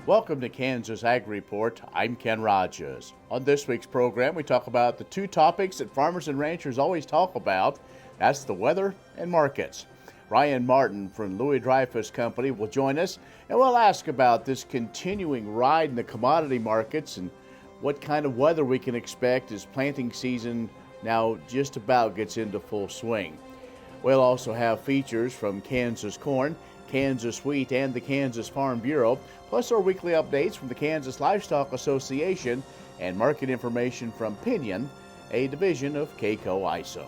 Welcome to Kansas Ag Report. I'm Ken Rogers. On this week's program, we talk about the two topics that farmers and ranchers always talk about. That's the weather and markets. Ryan Martin from Louis Dreyfus Company will join us, and we'll ask about this continuing ride in the commodity markets and what kind of weather we can expect as planting season now just about gets into full swing. We'll also have features from Kansas Corn, Kansas Wheat, and the Kansas Farm Bureau, plus our weekly updates from the Kansas Livestock Association and market information from Pinion, a division of KCO ISO.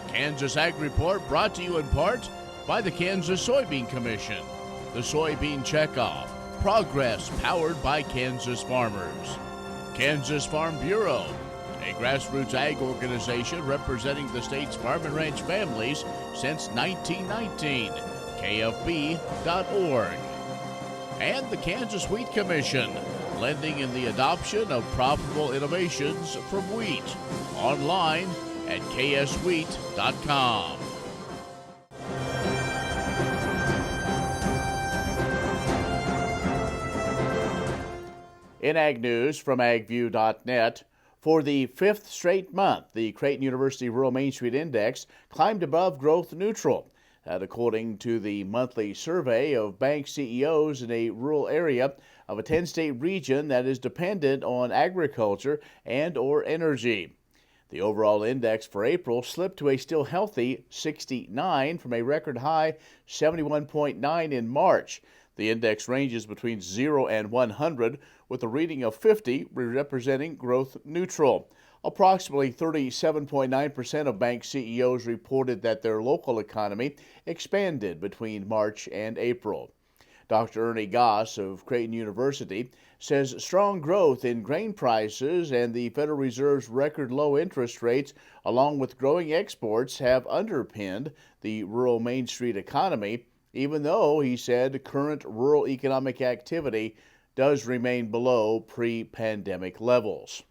Kansas Ag Report brought to you in part by the Kansas Soybean Commission, the Soybean Checkoff, progress powered by Kansas farmers. Kansas Farm Bureau, a grassroots ag organization representing the state's farm and ranch families since 1919. KFB.org. And the Kansas Wheat Commission, lending in the adoption of profitable innovations from wheat. Online at kswheat.com. In Ag News from agview.net, for the fifth straight month, the Creighton University Rural Main Street Index climbed above growth neutral. That according to the monthly survey of bank CEOs in a rural area of a 10-state region that is dependent on agriculture and or energy. The overall index for April slipped to a still healthy 69 from a record high 71.9 in March. The index ranges between 0 and 100, with a reading of 50 representing growth neutral. Approximately 37.9% of bank CEOs reported that their local economy expanded between March and April. Dr. Ernie Goss of Creighton University says strong growth in grain prices and the Federal Reserve's record low interest rates, along with growing exports, have underpinned the rural Main Street economy, even though, he said, current rural economic activity does remain below pre-pandemic levels.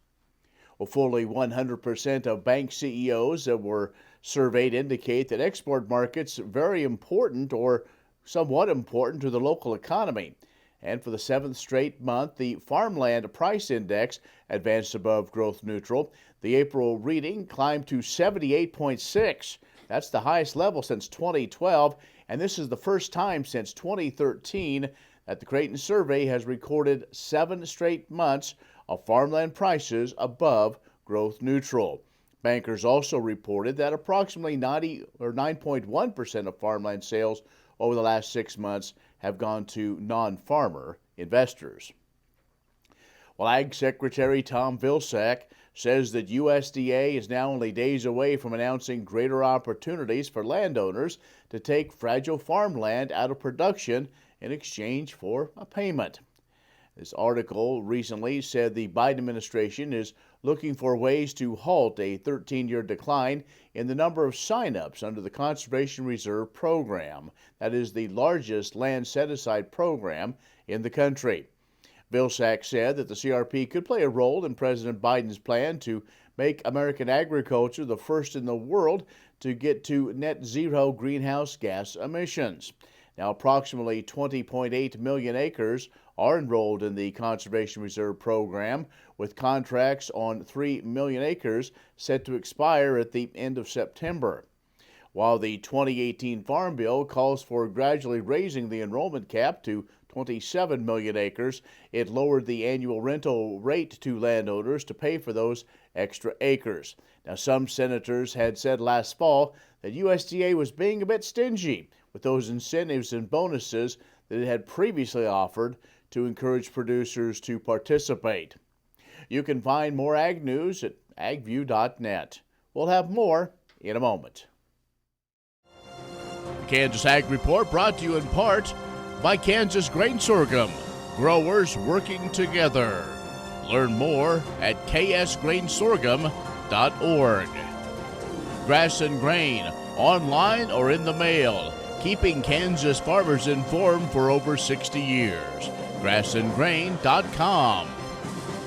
Well, fully 100% of bank CEOs that were surveyed indicate that export markets are very important or somewhat important to the local economy. And for the seventh straight month, the Farmland Price Index advanced above growth neutral. The April reading climbed to 78.6. That's the highest level since 2012, and this is the first time since 2013 that the Creighton survey has recorded 7 straight months of farmland prices above growth neutral. Bankers also reported that approximately 9.1% of farmland sales over the last 6 months have gone to non-farmer investors. Well, Ag Secretary Tom Vilsack says that USDA is now only days away from announcing greater opportunities for landowners to take fragile farmland out of production in exchange for a payment. This article recently said the Biden administration is looking for ways to halt a 13-year decline in the number of sign-ups under the Conservation Reserve Program. That is the largest land set-aside program in the country. Vilsack said that the CRP could play a role in President Biden's plan to make American agriculture the first in the world to get to net zero greenhouse gas emissions. Now, approximately 20.8 million acres are enrolled in the Conservation Reserve Program, with contracts on 3 million acres set to expire at the end of September. While the 2018 Farm Bill calls for gradually raising the enrollment cap to 27 million acres, it lowered the annual rental rate to landowners to pay for those extra acres. Now, some senators had said last fall that USDA was being a bit stingy with those incentives and bonuses that it had previously offered to encourage producers to participate. You can find more ag news at agview.net. We'll have more in a moment. The Kansas Ag Report brought to you in part by Kansas Grain Sorghum, growers working together. Learn more at ksgrainsorghum.org. Grass and Grain, online or in the mail, keeping Kansas farmers informed for over 60 years. grassandgrain.com.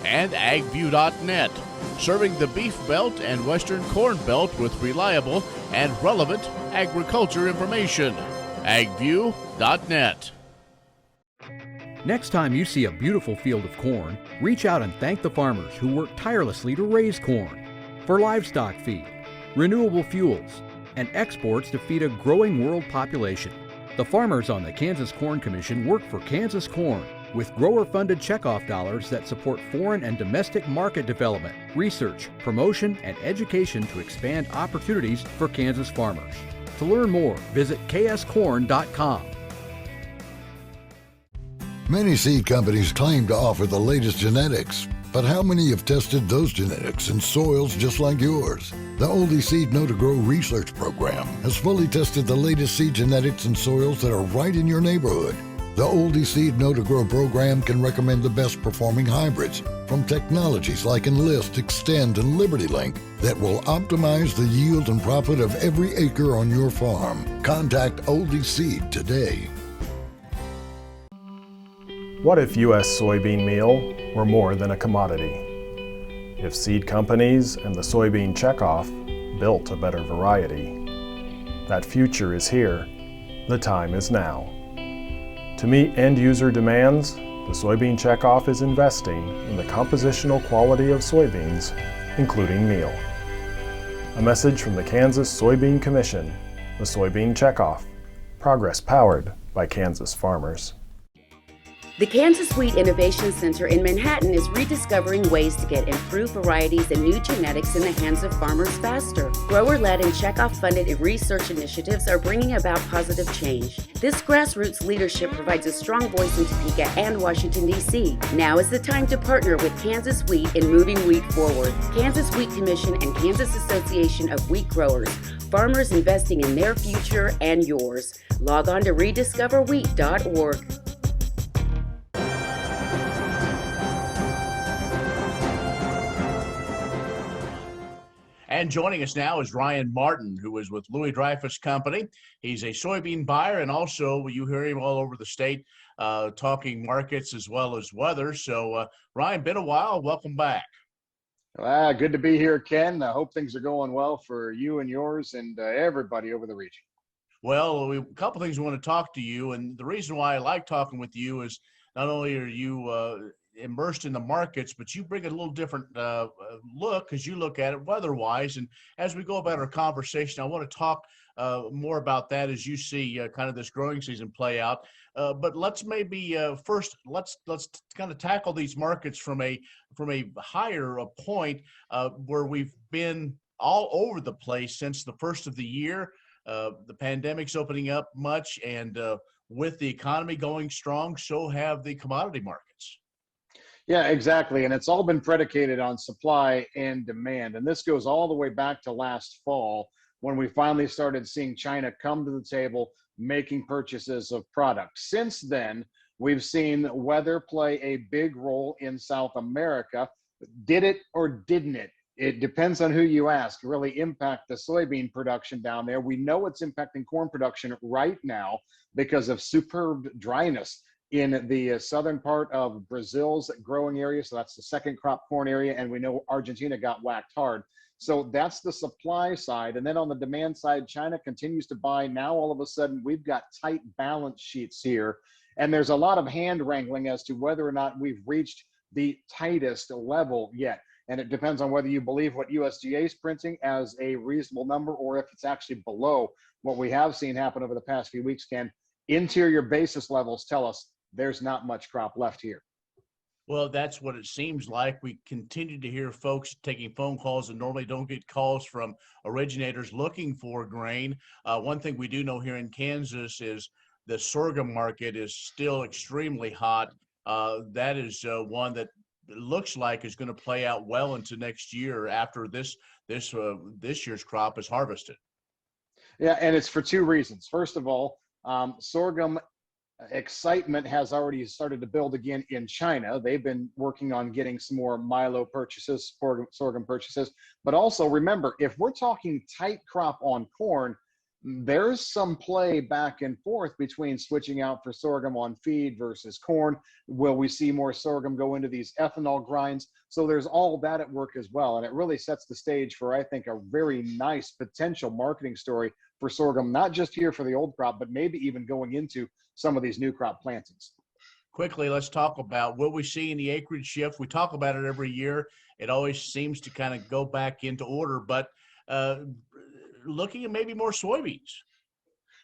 And agview.net, serving the Beef Belt and Western Corn Belt with reliable and relevant agriculture information. agview.net. Next time you see a beautiful field of corn, reach out and thank the farmers who work tirelessly to raise corn for livestock feed, renewable fuels, and exports to feed a growing world population. The farmers on the Kansas Corn Commission work for Kansas Corn with grower-funded checkoff dollars that support foreign and domestic market development, research, promotion, and education to expand opportunities for Kansas farmers. To learn more, visit kscorn.com. Many seed companies claim to offer the latest genetics, but how many have tested those genetics in soils just like yours? The Oldie Seed Know to Grow research program has fully tested the latest seed genetics in soils that are right in your neighborhood. The Oldie Seed Know to Grow program can recommend the best performing hybrids from technologies like Enlist, Extend, and Liberty Link that will optimize the yield and profit of every acre on your farm. Contact Oldie Seed today. What if U.S. soybean meal were more than a commodity? If seed companies and the soybean checkoff built a better variety? That future is here. The time is now. To meet end-user demands, the soybean checkoff is investing in the compositional quality of soybeans, including meal. A message from the Kansas Soybean Commission, the Soybean Checkoff. Progress powered by Kansas farmers. The Kansas Wheat Innovation Center in Manhattan is rediscovering ways to get improved varieties and new genetics in the hands of farmers faster. Grower-led and checkoff-funded research initiatives are bringing about positive change. This grassroots leadership provides a strong voice in Topeka and Washington, D.C. Now is the time to partner with Kansas Wheat in moving wheat forward. Kansas Wheat Commission and Kansas Association of Wheat Growers. Farmers investing in their future and yours. Log on to rediscoverwheat.org. And joining us now is Ryan Martin, who is with Louis Dreyfus Company. He's a soybean buyer, and also you hear him all over the state talking markets as well as weather. So, Ryan, been a while. Welcome back. Good to be here, Ken. I hope things are going well for you and yours and everybody over the region. Well, a couple things we want to talk to you, and the reason why I like talking with you is not only are you immersed in the markets, but you bring a little different look because you look at it weather-wise. And as we go about our conversation, I want to talk more about that as you see kind of this growing season play out. But let's maybe first let's kind of tackle these markets from a higher point where we've been all over the place since the first of the year. The pandemic's opening up much, and with the economy going strong, so have the commodity markets. Yeah, exactly. And it's all been predicated on supply and demand. And this goes all the way back to last fall when we finally started seeing China come to the table making purchases of products. Since then, we've seen weather play a big role in South America. Did it or didn't it? It depends on who you ask, really impact the soybean production down there. We know it's impacting corn production right now because of superb dryness in the southern part of Brazil's growing area. So that's the second crop corn area. And we know Argentina got whacked hard. So that's the supply side. And then on the demand side, China continues to buy. Now, all of a sudden, we've got tight balance sheets here. And there's a lot of hand wrangling as to whether or not we've reached the tightest level yet. And it depends on whether you believe what USDA is printing as a reasonable number or if it's actually below what we have seen happen over the past few weeks, Ken. Interior basis levels tell us there's not much crop left here. Well, that's what it seems like. We continue to hear folks taking phone calls and normally don't get calls from originators looking for grain. One thing we do know here in Kansas is the sorghum market is still extremely hot. That is one that looks like is going to play out well into next year after this year's crop is harvested. Yeah, and it's for two reasons. First of all, sorghum excitement has already started to build again in China. They've been working on getting some more milo purchases, sorghum purchases. But also remember, if we're talking tight crop on corn, there's some play back and forth between switching out for sorghum on feed versus corn. Will we see more sorghum go into these ethanol grinds? So there's all that at work as well. And it really sets the stage for, I think, a very nice potential marketing story for sorghum, not just here for the old crop, but maybe even going into some of these new crop plantings. quickly, let's talk about what we see in the acreage shift. We talk about it every year. It always seems to kind of go back into order, but looking at maybe more soybeans.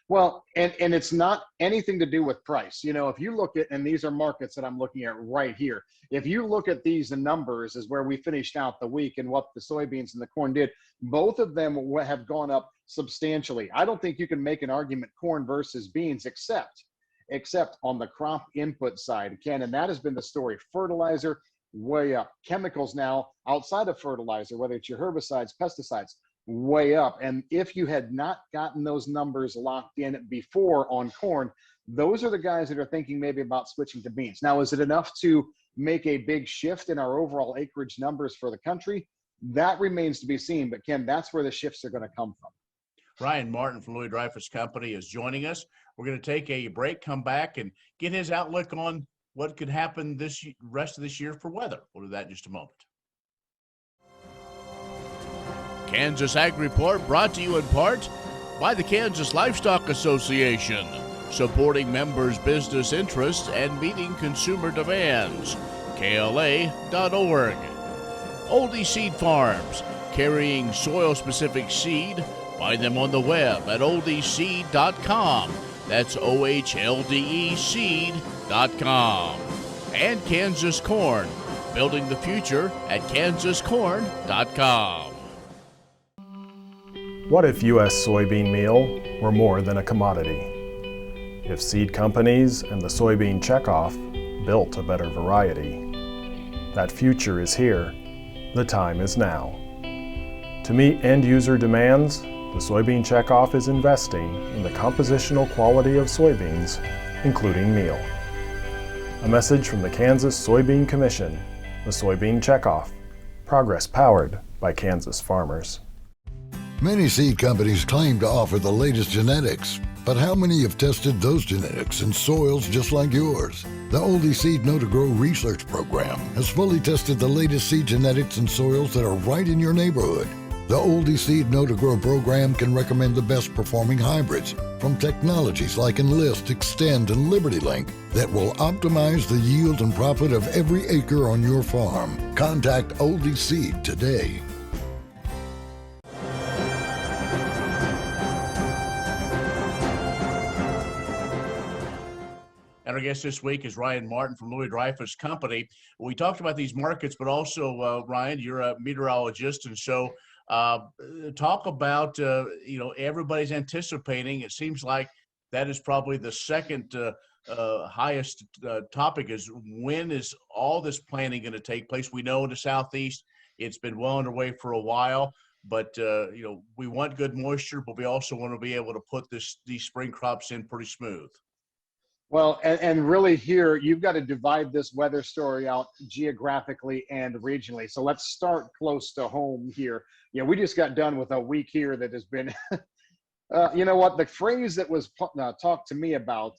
Well, and it's not anything to do with price. You know, if you look at, and these are markets that I'm looking at right here. If you look at these numbers is where we finished out the week and what the soybeans and the corn did, both of them have gone up substantially. I don't think you can make an argument corn versus beans except on the crop input side, Ken, and that has been the story. Fertilizer, way up. Chemicals now, outside of fertilizer, whether it's your herbicides, pesticides, way up. And if you had not gotten those numbers locked in before on corn, those are the guys that are thinking maybe about switching to beans. Now, is it enough to make a big shift in our overall acreage numbers for the country? That remains to be seen. But Ken, that's where the shifts are going to come from. Ryan Martin from Louis Dreyfus Company is joining us. We're going to take a break, come back, and get his outlook on what could happen this rest of this year for weather. We'll do that in just a moment. Kansas Ag Report brought to you in part by the Kansas Livestock Association, supporting members' business interests and meeting consumer demands. KLA.org. Oldie Seed Farms, carrying soil-specific seed. Find them on the web at oldieseed.com. That's OHLDE seed.com. And Kansas Corn, building the future at kansascorn.com. What if U.S. soybean meal were more than a commodity? If seed companies and the soybean checkoff built a better variety? That future is here. The time is now. To meet end-user demands, the soybean checkoff is investing in the compositional quality of soybeans, including meal. A message from the Kansas Soybean Commission, the Soybean Checkoff. Progress powered by Kansas farmers. Many seed companies claim to offer the latest genetics, but how many have tested those genetics in soils just like yours? The Oldie Seed Know to Grow research program has fully tested the latest seed genetics in soils that are right in your neighborhood. The Oldie Seed Know to Grow program can recommend the best performing hybrids from technologies like Enlist, Extend, and LibertyLink that will optimize the yield and profit of every acre on your farm. Contact Oldie Seed today. And our guest this week is Ryan Martin from Louis Dreyfus Company. We talked about these markets, but also, Ryan, you're a meteorologist, and so talk about, everybody's anticipating. It seems like that is probably the second highest topic is when is all this planning going to take place? We know in the Southeast, it's been well underway for a while, but, we want good moisture, but we also want to be able to put these spring crops in pretty smooth. Well, and really here, you've got to divide this weather story out geographically and regionally. So let's start close to home here. We just got done with a week here that has been, you know what, the phrase that was talked to me about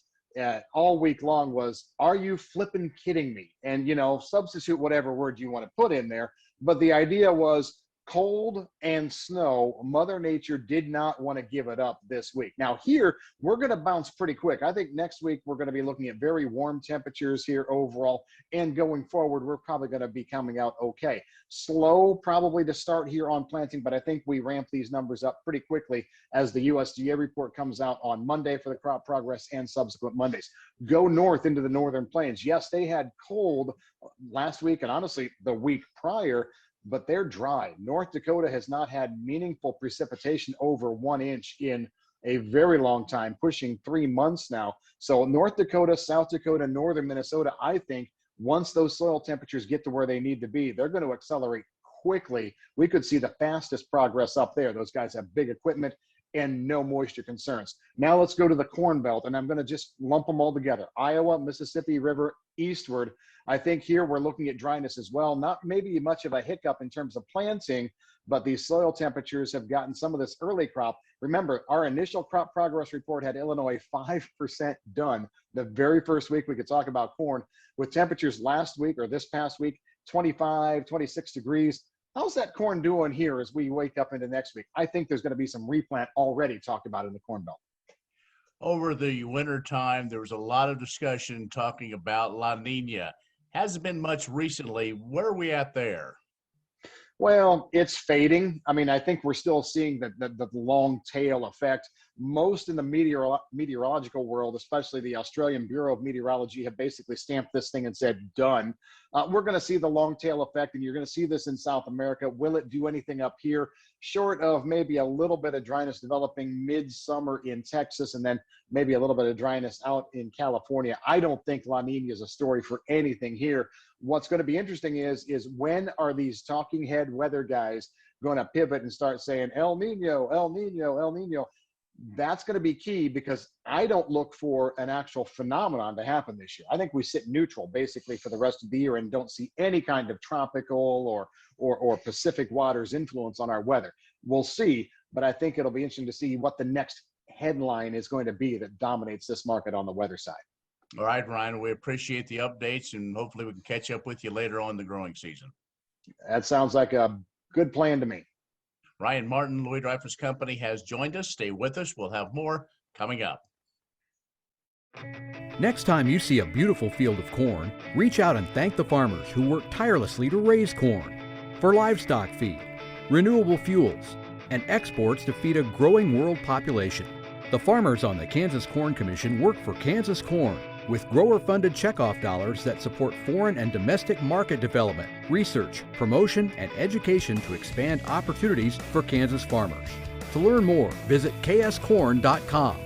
all week long was, are you flipping kidding me? And, substitute whatever word you want to put in there. But the idea was, cold and snow, Mother Nature did not want to give it up this week. Now here, we're going to bounce pretty quick. I think next week we're going to be looking at very warm temperatures here overall, and going forward, we're probably going to be coming out okay. Slow probably to start here on planting, but I think we ramp these numbers up pretty quickly as the USDA report comes out on Monday for the crop progress and subsequent Mondays. Go north into the northern plains. Yes, they had cold last week and honestly the week prior, but they're dry. North Dakota has not had meaningful precipitation over 1 inch in a very long time, pushing 3 months now. So North Dakota, South Dakota, northern Minnesota, I think once those soil temperatures get to where they need to be, they're going to accelerate quickly. We could see the fastest progress up there. Those guys have big equipment and no moisture concerns. Now let's go to the Corn Belt, and I'm going to just lump them all together. Iowa, Mississippi River, eastward. I think here we're looking at dryness as well. Not maybe much of a hiccup in terms of planting, but these soil temperatures have gotten some of this early crop. Remember, our initial crop progress report had Illinois 5% done the very first week we could talk about corn, with temperatures last week or this past week, 25, 26 degrees. How's that corn doing here as we wake up into next week? I think there's going to be some replant already talked about in the Corn Belt. Over the winter time, there was a lot of discussion talking about La Nina. Hasn't been much recently. Where are we at there? Well, it's fading. I mean, I think we're still seeing the long tail effect. Most in the meteorological world, especially the Australian Bureau of Meteorology, have basically stamped this thing and said, done. We're going to see the long tail effect, and you're going to see this in South America. Will it do anything up here? Short of maybe a little bit of dryness developing midsummer in Texas, and then maybe a little bit of dryness out in California. I don't think La Nina is a story for anything here. What's going to be interesting is when are these talking head weather guys going to pivot and start saying El Nino, El Nino, El Nino? That's going to be key, because I don't look for an actual phenomenon to happen this year. I think we sit neutral basically for the rest of the year and don't see any kind of tropical or Pacific waters influence on our weather. We'll see, but I think it'll be interesting to see what the next headline is going to be that dominates this market on the weather side. All right, Ryan, we appreciate the updates, and hopefully we can catch up with you later on in the growing season. That sounds like a good plan to me. Ryan Martin, Louis Dreyfus Company, has joined us. Stay with us. We'll have more coming up. Next time you see a beautiful field of corn, reach out and thank the farmers who work tirelessly to raise corn for livestock feed, renewable fuels, and exports to feed a growing world population. The farmers on the Kansas Corn Commission work for Kansas Corn with grower-funded checkoff dollars that support foreign and domestic market development, research, promotion, and education to expand opportunities for Kansas farmers. To learn more, visit kscorn.com.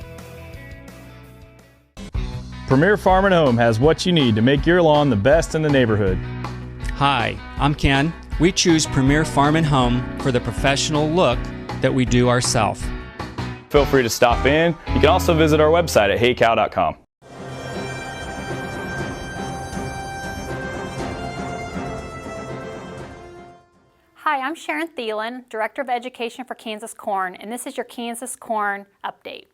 Premier Farm and Home has what you need to make your lawn the best in the neighborhood. Hi, I'm Ken. We choose Premier Farm and Home for the professional look that we do ourselves. Feel free to stop in. You can also visit our website at heycow.com. Hi, I'm Sharon Thielen, Director of Education for Kansas Corn, and this is your Kansas Corn Update.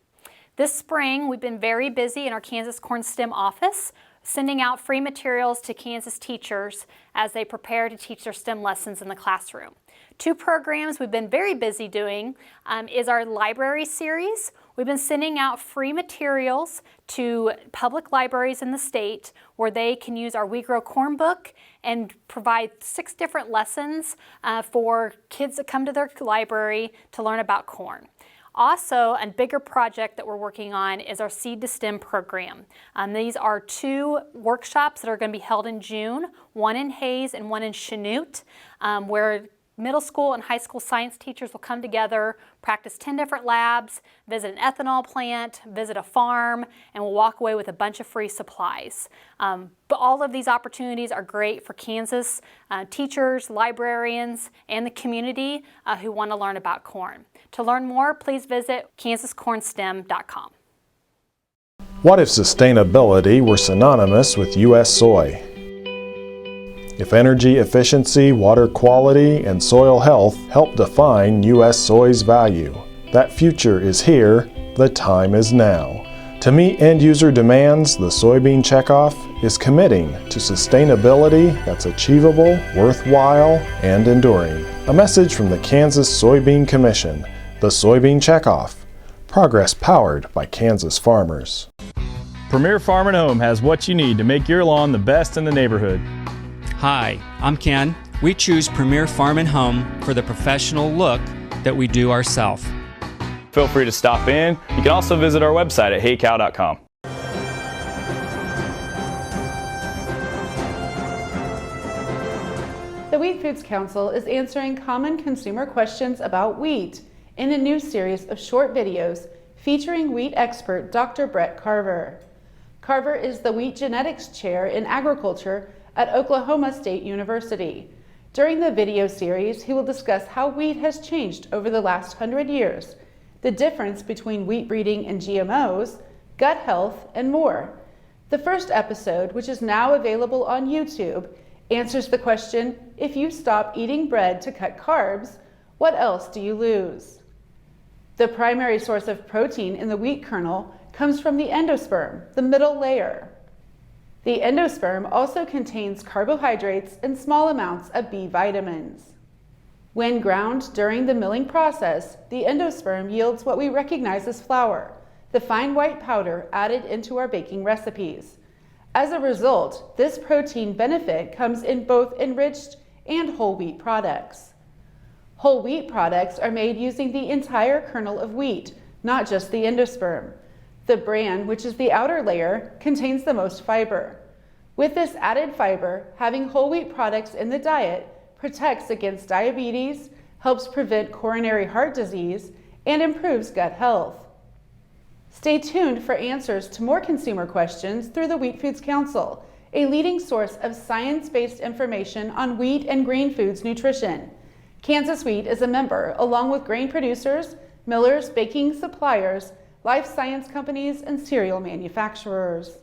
This spring, we've been very busy in our Kansas Corn STEM office, sending out free materials to Kansas teachers as they prepare to teach their STEM lessons in the classroom. Two programs we've been very busy doing is our library series. We've been sending out free materials to public libraries in the state where they can use our We Grow Corn book and provide 6 different lessons for kids that come to their library to learn about corn. Also, a bigger project that we're working on is our Seed to STEM program. These are 2 workshops that are going to be held in June, one in Hays and one in Chanute, where middle school and high school science teachers will come together, practice 10 different labs, visit an ethanol plant, visit a farm, and we'll walk away with a bunch of free supplies. But all of these opportunities are great for Kansas teachers, librarians, and the community who want to learn about corn. To learn more, please visit kansascornstem.com. What if sustainability were synonymous with U.S. soy? If energy efficiency, water quality, and soil health help define U.S. soy's value, that future is here, the time is now. To meet end-user demands, the Soybean Checkoff is committing to sustainability that's achievable, worthwhile, and enduring. A message from the Kansas Soybean Commission, the Soybean Checkoff, progress powered by Kansas farmers. Premier Farm and Home has what you need to make your lawn the best in the neighborhood. Hi, I'm Ken. We choose Premier Farm and Home for the professional look that we do ourselves. Feel free to stop in. You can also visit our website at heycow.com. The Wheat Foods Council is answering common consumer questions about wheat in a new series of short videos featuring wheat expert Dr. Brett Carver. Carver is the Wheat Genetics Chair in Agriculture at Oklahoma State University. During the video series, he will discuss how wheat has changed over the last 100 years, the difference between wheat breeding and GMOs, gut health, and more. The first episode, which is now available on YouTube, answers the question, if you stop eating bread to cut carbs, what else do you lose? The primary source of protein in the wheat kernel comes from the endosperm, the middle layer. The endosperm also contains carbohydrates and small amounts of B vitamins. When ground during the milling process, the endosperm yields what we recognize as flour. the fine white powder added into our baking recipes. As a result, this protein benefit comes in both enriched and whole wheat products. Whole wheat products are made using the entire kernel of wheat, not just the endosperm. The bran, which is the outer layer, contains the most fiber. With this added fiber, having whole wheat products in the diet protects against diabetes, helps prevent coronary heart disease, and improves gut health. Stay tuned for answers to more consumer questions through the Wheat Foods Council, a leading source of science-based information on wheat and grain foods nutrition. Kansas Wheat is a member, along with grain producers, millers, baking suppliers, life science companies, and cereal manufacturers.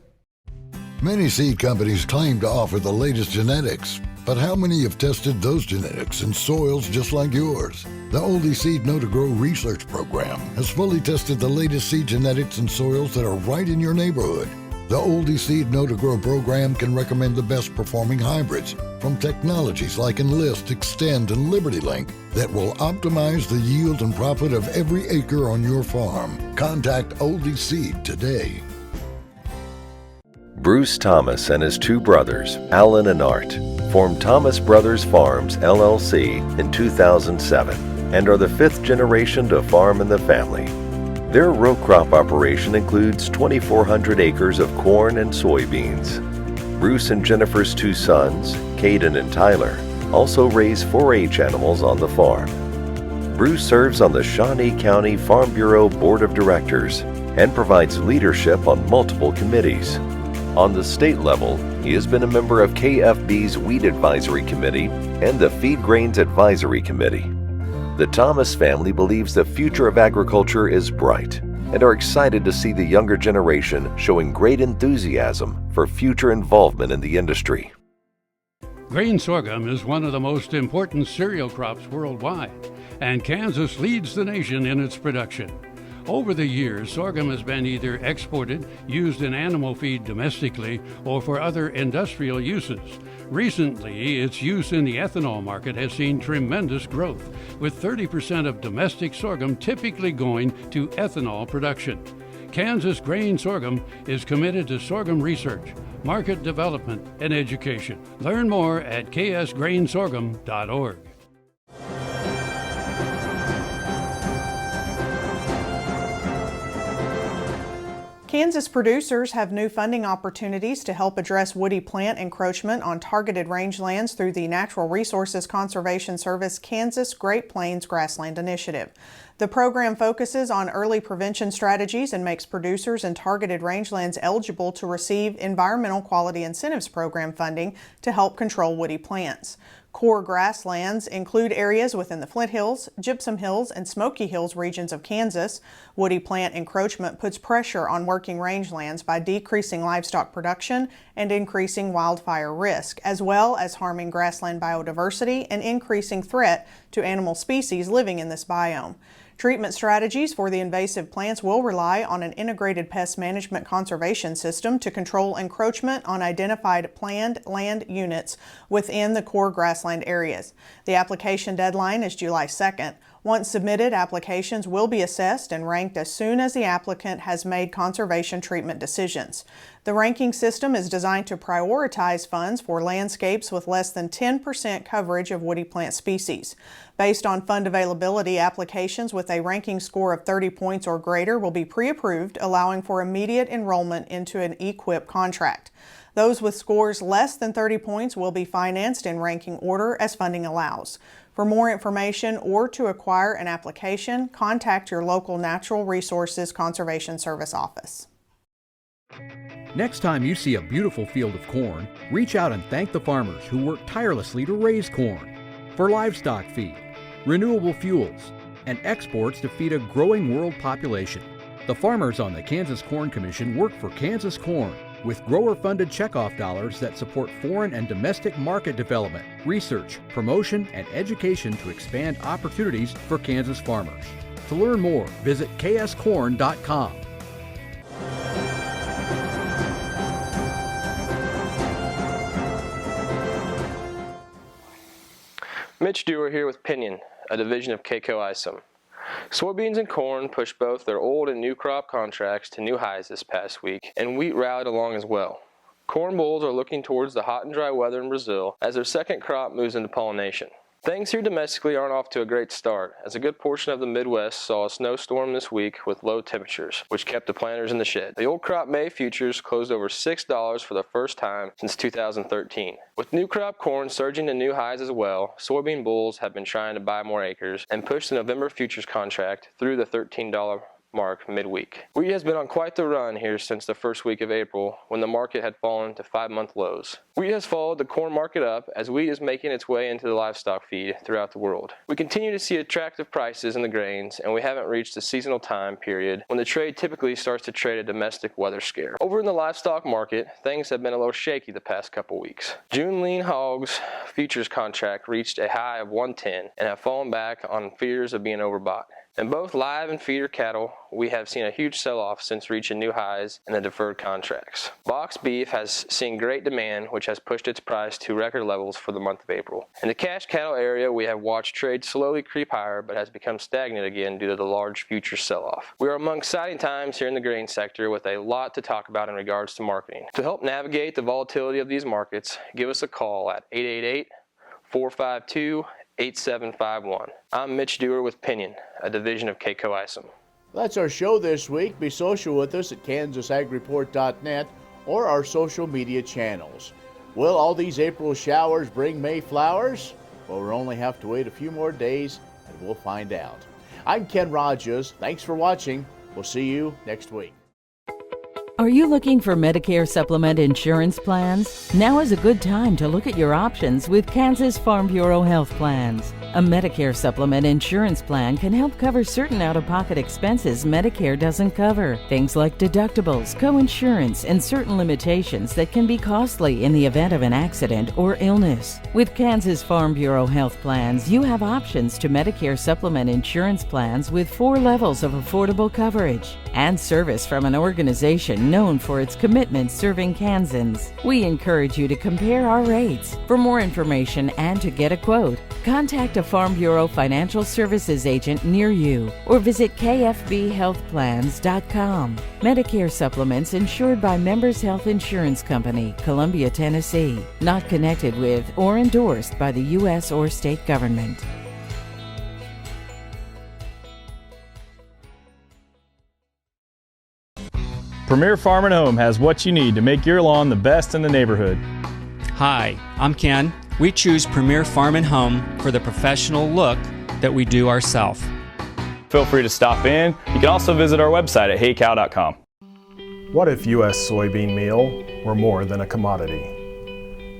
Many seed companies claim to offer the latest genetics, but how many have tested those genetics in soils just like yours? The Oldie Seed Know to Grow research program has fully tested the latest seed genetics in soils that are right in your neighborhood. The Oldie Seed Know to Grow program can recommend the best performing hybrids from technologies like Enlist, Extend, and LibertyLink that will optimize the yield and profit of every acre on your farm. Contact Oldie Seed today. Bruce Thomas and his two brothers, Alan and Art, formed Thomas Brothers Farms, LLC in 2007 and are the fifth generation to farm in the family. Their row crop operation includes 2,400 acres of corn and soybeans. Bruce and Jennifer's two sons, Caden and Tyler, also raise 4-H animals on the farm. Bruce serves on the Shawnee County Farm Bureau Board of Directors and provides leadership on multiple committees. On the state level, he has been a member of KFB's Wheat Advisory Committee and the Feed Grains Advisory Committee. The Thomas family believes the future of agriculture is bright and are excited to see the younger generation showing great enthusiasm for future involvement in the industry. Grain sorghum is one of the most important cereal crops worldwide, and Kansas leads the nation in its production. Over the years, sorghum has been either exported, used in animal feed domestically, or for other industrial uses. Recently, its use in the ethanol market has seen tremendous growth, with 30% of domestic sorghum typically going to ethanol production. Kansas Grain Sorghum is committed to sorghum research, market development, and education. Learn more at ksgrainsorghum.org. Kansas producers have new funding opportunities to help address woody plant encroachment on targeted rangelands through the Natural Resources Conservation Service Kansas Great Plains Grassland Initiative. The program focuses on early prevention strategies and makes producers in targeted rangelands eligible to receive Environmental Quality Incentives Program funding to help control woody plants. Core grasslands include areas within the Flint Hills, Gypsum Hills, and Smoky Hills regions of Kansas. Woody plant encroachment puts pressure on working rangelands by decreasing livestock production and increasing wildfire risk, as well as harming grassland biodiversity and increasing threat to animal species living in this biome. Treatment strategies for the invasive plants will rely on an integrated pest management conservation system to control encroachment on identified planned land units within the core grassland areas. The application deadline is July 2nd. Once submitted, applications will be assessed and ranked as soon as the applicant has made conservation treatment decisions. The ranking system is designed to prioritize funds for landscapes with less than 10% coverage of woody plant species. Based on fund availability, applications with a ranking score of 30 points or greater will be pre-approved, allowing for immediate enrollment into an EQIP contract. Those with scores less than 30 points will be financed in ranking order as funding allows. For more information or to acquire an application, contact your local Natural Resources Conservation Service office. Next time you see a beautiful field of corn, reach out and thank the farmers who work tirelessly to raise corn. For livestock feed, renewable fuels, and exports to feed a growing world population. The farmers on the Kansas Corn Commission work for Kansas Corn with grower-funded checkoff dollars that support foreign and domestic market development, research, promotion, and education to expand opportunities for Kansas farmers. To learn more, visit kscorn.com. Mitch Dewar here with Pinion, a division of KCO ISOM. Soybeans and corn pushed both their old and new crop contracts to new highs this past week, and wheat rallied along as well. Corn bulls are looking towards the hot and dry weather in Brazil as their second crop moves into pollination. Things here domestically aren't off to a great start, as a good portion of the Midwest saw a snowstorm this week with low temperatures, which kept the planters in the shed. The old crop May futures closed over $6 for the first time since 2013. With new crop corn surging to new highs as well, soybean bulls have been trying to buy more acres and push the November futures contract through the $13 mark midweek. Wheat has been on quite the run here since the first week of April, when the market had fallen to 5-month lows. Wheat has followed the corn market up as wheat is making its way into the livestock feed throughout the world. We continue to see attractive prices in the grains, and we haven't reached the seasonal time period when the trade typically starts to trade a domestic weather scare. Over in the livestock market, things have been a little shaky the past couple weeks. June lean hogs futures contract reached a high of 110 and have fallen back on fears of being overbought. In both live and feeder cattle, we have seen a huge sell-off since reaching new highs in the deferred contracts. Boxed beef has seen great demand, which has pushed its price to record levels for the month of April. In the cash cattle area, we have watched trade slowly creep higher, but has become stagnant again due to the large future sell-off. We are among exciting times here in the grain sector with a lot to talk about in regards to marketing. To help navigate the volatility of these markets, give us a call at 888-452-8751. I'm Mitch Dewar with Pinion, a division of Keiko Isom. That's our show this week. Be social with us at KansasAgReport.net or our social media channels. Will all these April showers bring May flowers? Well, we'll only have to wait a few more days and we'll find out. I'm Ken Rogers. Thanks for watching. We'll see you next week. Are you looking for Medicare Supplement insurance plans? Now is a good time to look at your options with Kansas Farm Bureau Health Plans. A Medicare Supplement insurance plan can help cover certain out-of-pocket expenses Medicare doesn't cover. Things like deductibles, co-insurance, and certain limitations that can be costly in the event of an accident or illness. With Kansas Farm Bureau Health Plans, you have options to Medicare Supplement insurance plans with 4 levels of affordable coverage and service from an organization known for its commitment serving Kansans. We encourage you to compare our rates. For more information and to get a quote, contact a Farm Bureau Financial Services agent near you or visit kfbhealthplans.com. Medicare supplements insured by Members Health Insurance Company, Columbia, Tennessee. Not connected with or endorsed by the U.S. or state government. Premier Farm and Home has what you need to make your lawn the best in the neighborhood. Hi, I'm Ken. We choose Premier Farm and Home for the professional look that we do ourselves. Feel free to stop in. You can also visit our website at heycow.com. What if U.S. soybean meal were more than a commodity?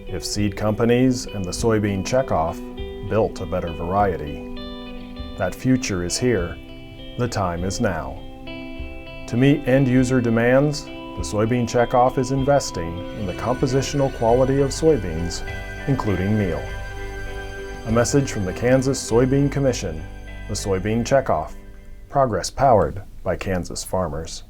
If seed companies and the soybean checkoff built a better variety? That future is here. The time is now. To meet end-user demands, the soybean checkoff is investing in the compositional quality of soybeans, including meal. A message from the Kansas Soybean Commission, the Soybean Checkoff, progress powered by Kansas farmers.